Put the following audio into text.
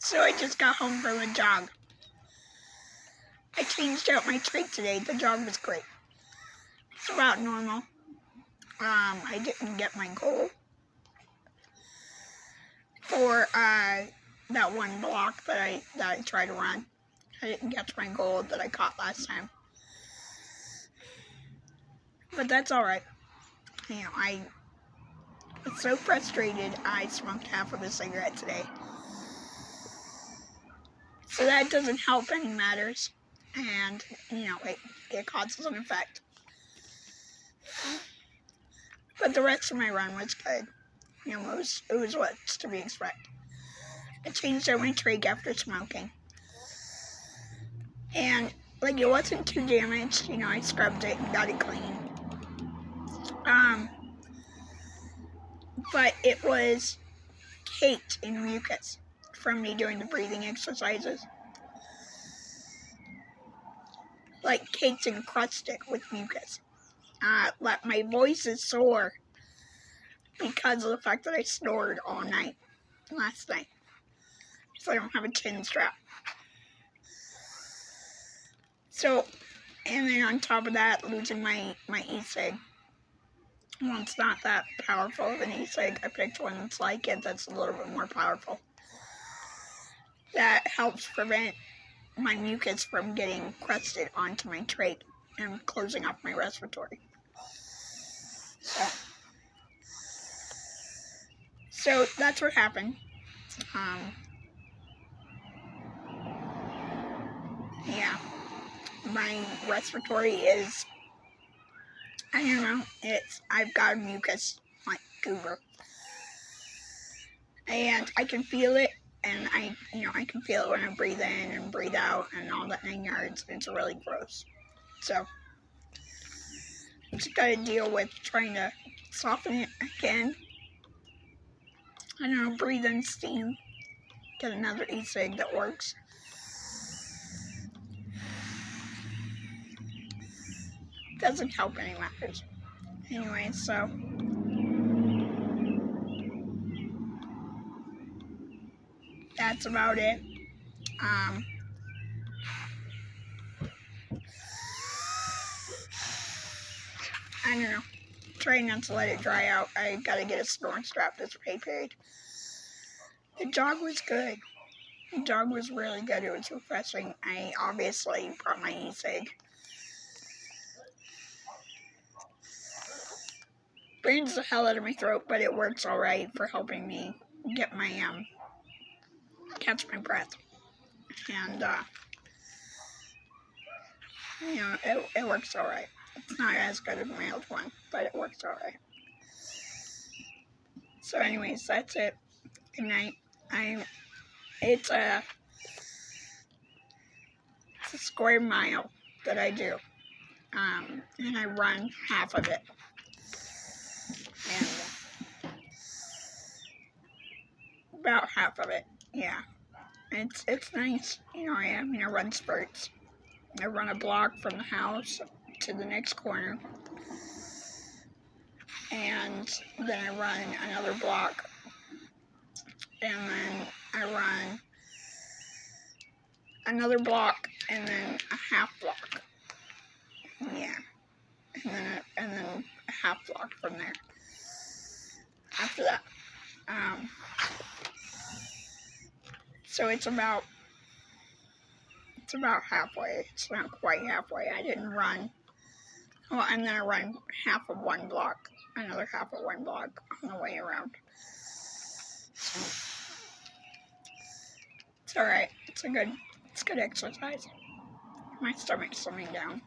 So I just got home from a jog. I changed out my trach today. The jog was great. It's about normal. I didn't get my goal for that one block that I tried to run. I didn't get to my goal that I caught last time. But that's alright. You know, I was so frustrated I smoked half of a cigarette today. So that doesn't help any matters. And, you know, it causes an effect. But the rest of my run was good. You know, it was what's to be expected. I changed out my trach after smoking. And, like, it wasn't too damaged. You know, I scrubbed it and got it clean. But it was caked in mucus from me doing the breathing exercises. Like, caked and crusted with mucus. My voice is sore because of the fact that I snored all night last night. So I don't have a chin strap. So, and then on top of that, losing my ecigg. Well, it's not that powerful of an ecigg. I picked one that's like it, that's a little bit more powerful. That helps prevent my mucus from getting crusted onto my trach and closing off my respiratory. So that's what happened. Yeah, my respiratory is, I don't know, I've got a mucus like goober. And I can feel it, and I can feel it when I breathe in and breathe out and all that 9 yards. It's really gross. So, just gotta deal with trying to soften it again. I don't know, breathe in steam. Get another ecigg that works. Doesn't help any matters. Anyway, so that's about it. I don't know. Try not to let it dry out. I gotta get a snoring strap this pay period. The jog was good. The jog was really good. It was refreshing. I obviously brought my ecigg. Burns the hell out of my throat, but it works alright for helping me get my, catch my breath. And, you know, it works alright. It's not as good as my old one, but it works alright. So anyways, that's it. Good night. It's a square mile that I do. And I run half of it. And about half of it, yeah. It's nice. You know, I run spurts. I run a block from the house to the next corner. And then I run another block. And then I run another block and then a half block. Yeah. And then a half block from there. After that. So it's about halfway. It's not quite halfway. I didn't run. Well, and then I run half of one block, another half of one block on the way around. So, it's alright. It's good exercise. My stomach's slimming down.